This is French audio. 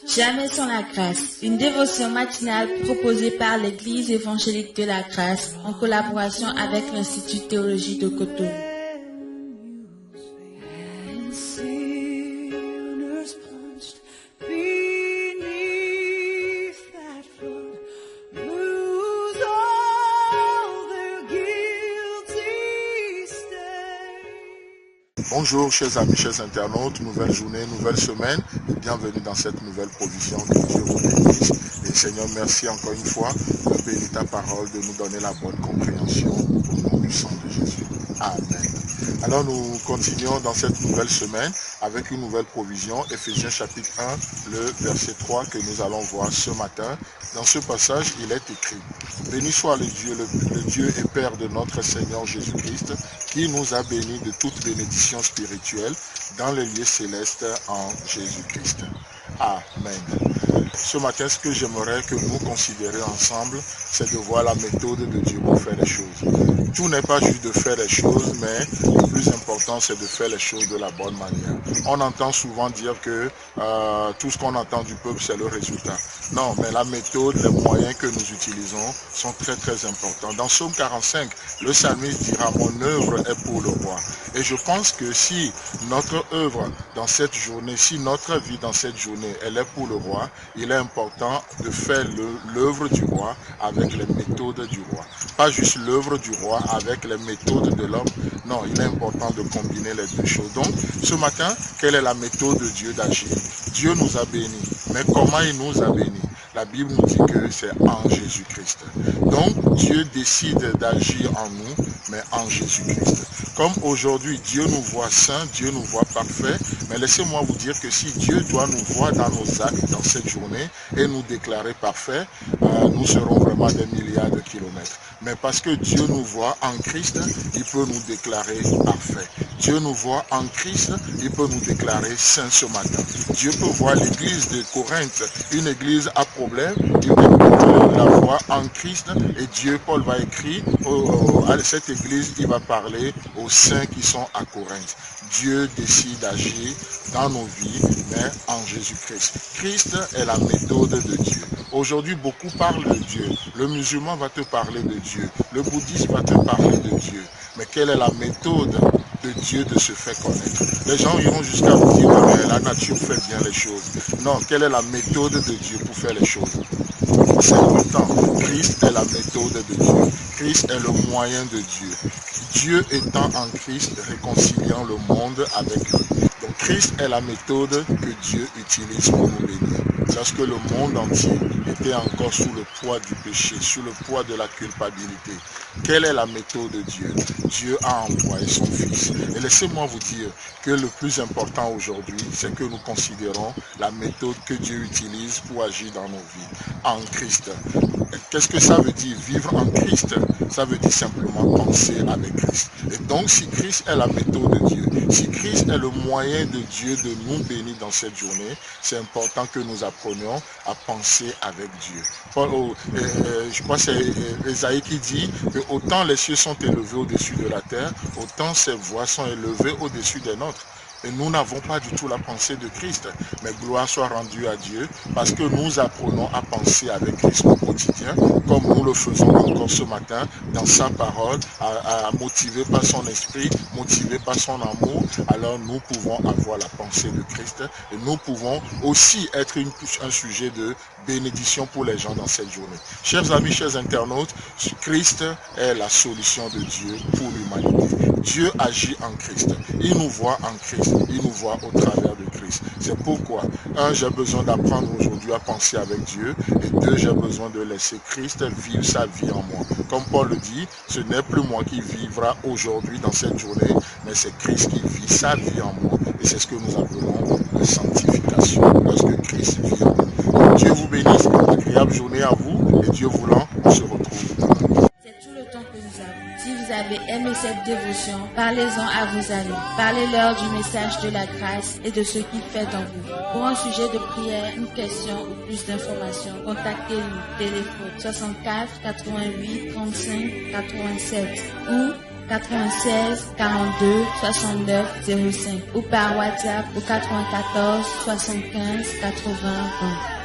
Jamais sans la grâce, une dévotion matinale proposée par l'Église évangélique de la grâce en collaboration avec l'Institut théologie de Cotonou. Bonjour chers amis, chers internautes, nouvelle journée, nouvelle semaine, et bienvenue dans cette nouvelle provision. Que Dieu vous bénisse. Et Seigneur, merci encore une fois de bénir ta parole, de nous donner la bonne compréhension au nom du sang de Jésus. Amen. Alors nous continuons dans cette nouvelle semaine avec une nouvelle provision, Éphésiens chapitre 1, le verset 3 que nous allons voir ce matin. Dans ce passage, il est écrit: béni soit le Dieu et Père de notre Seigneur Jésus-Christ, qui nous a bénis de toute bénédiction spirituelle dans les lieux célestes en Jésus-Christ. Amen. Ce matin, ce que j'aimerais que nous considérions ensemble, c'est de voir la méthode de Dieu pour faire les choses. Tout n'est pas juste de faire les choses, mais le plus important, c'est de faire les choses de la bonne manière. On entend souvent dire que tout ce qu'on entend du peuple, c'est le résultat. Non, mais la méthode, les moyens que nous utilisons sont très très importants. Dans Psaume 45, le psalmiste dira: mon œuvre est pour le roi. Et je pense que si notre œuvre dans cette journée, si notre vie dans cette journée, elle est pour le roi, il est important de faire l'œuvre du roi avec les méthodes du roi. Pas juste l'œuvre du roi avec les méthodes de l'homme. Non, il est important de combiner les deux choses. Donc, ce matin, quelle est la méthode de Dieu d'agir? Dieu nous a bénis. Mais comment il nous a bénis? La Bible nous dit que c'est en Jésus-Christ. Donc, Dieu décide d'agir en nous, mais en Jésus-Christ. Comme aujourd'hui, Dieu nous voit saints, Dieu nous voit parfaits, mais laissez-moi vous dire que si Dieu doit nous voir dans nos actes, dans cette journée, et nous déclarer parfaits, nous serons vraiment des milliards de kilomètres. Mais parce que Dieu nous voit en Christ, il peut nous déclarer parfaits. Dieu nous voit en Christ, il peut nous déclarer saints ce matin. Dieu peut voir l'église de Corinthe, une église à problème, il peut la voir en Christ, et Dieu, Paul va écrire à cette église, il va parler aux saints qui sont à Corinthe. Dieu décide d'agir dans nos vies, mais en Jésus-Christ. Christ est la méthode de Dieu. Aujourd'hui, beaucoup parlent de Dieu. Le musulman va te parler de Dieu. Le bouddhiste va te parler de Dieu. Mais quelle est la méthode de Dieu de se faire connaître? Les gens iront jusqu'à vous dire: mais la nature fait bien les choses. Non, quelle est la méthode de Dieu pour faire les choses? C'est important. Christ est la méthode de Dieu. Christ est le moyen de Dieu. Dieu étant en Christ, réconciliant le monde avec lui. Donc Christ est la méthode que Dieu utilise pour nous bénir. Lorsque le monde entier était encore sous le poids du péché, sous le poids de la culpabilité, quelle est la méthode de Dieu? Dieu a envoyé son Fils. Et laissez-moi vous dire que le plus important aujourd'hui, c'est que nous considérons la méthode que Dieu utilise pour agir dans nos vies, en Christ. Qu'est-ce que ça veut dire, vivre en Christ? Ça veut dire simplement penser avec Christ. Et donc, si Christ est la méthode de Dieu, si Christ est le moyen de Dieu de nous bénir dans cette journée, c'est important que nous apprenions à penser avec Dieu. Je crois que c'est Esaïe qui dit que autant les cieux sont élevés au-dessus de la terre, autant ses voix sont élevées au-dessus des nôtres. Et nous n'avons pas du tout la pensée de Christ. Mais gloire soit rendue à Dieu parce que nous apprenons à penser avec Christ au quotidien, comme nous le faisons encore ce matin dans sa parole, à motiver par son esprit, motivé par son amour. Alors nous pouvons avoir la pensée de Christ et nous pouvons aussi être un sujet de bénédiction pour les gens dans cette journée. Chers amis, chers internautes, Christ est la solution de Dieu pour l'humanité. Dieu agit en Christ. Il nous voit en Christ. Il nous voit au travers de Christ. C'est pourquoi, un, j'ai besoin d'apprendre aujourd'hui à penser avec Dieu. Et deux, j'ai besoin de laisser Christ vivre sa vie en moi. Comme Paul le dit, ce n'est plus moi qui vivra aujourd'hui dans cette journée, mais c'est Christ qui vit sa vie en moi. Et c'est ce que nous appelons la sanctification, lorsque Christ vit en nous. Dieu vous bénisse, agréable journée à vous, et Dieu voulant, on se retrouve demain. C'est tout le temps que nous avons. Si vous avez aimé cette dévotion, parlez-en à vos amis. Parlez-leur du message de la grâce et de ce qu'il fait dans vous. Pour un sujet de prière, une question ou plus d'informations, contactez-nous. Téléphone 64 88 35 87 ou 96 42 69 05 ou par WhatsApp au 94 75 80 20.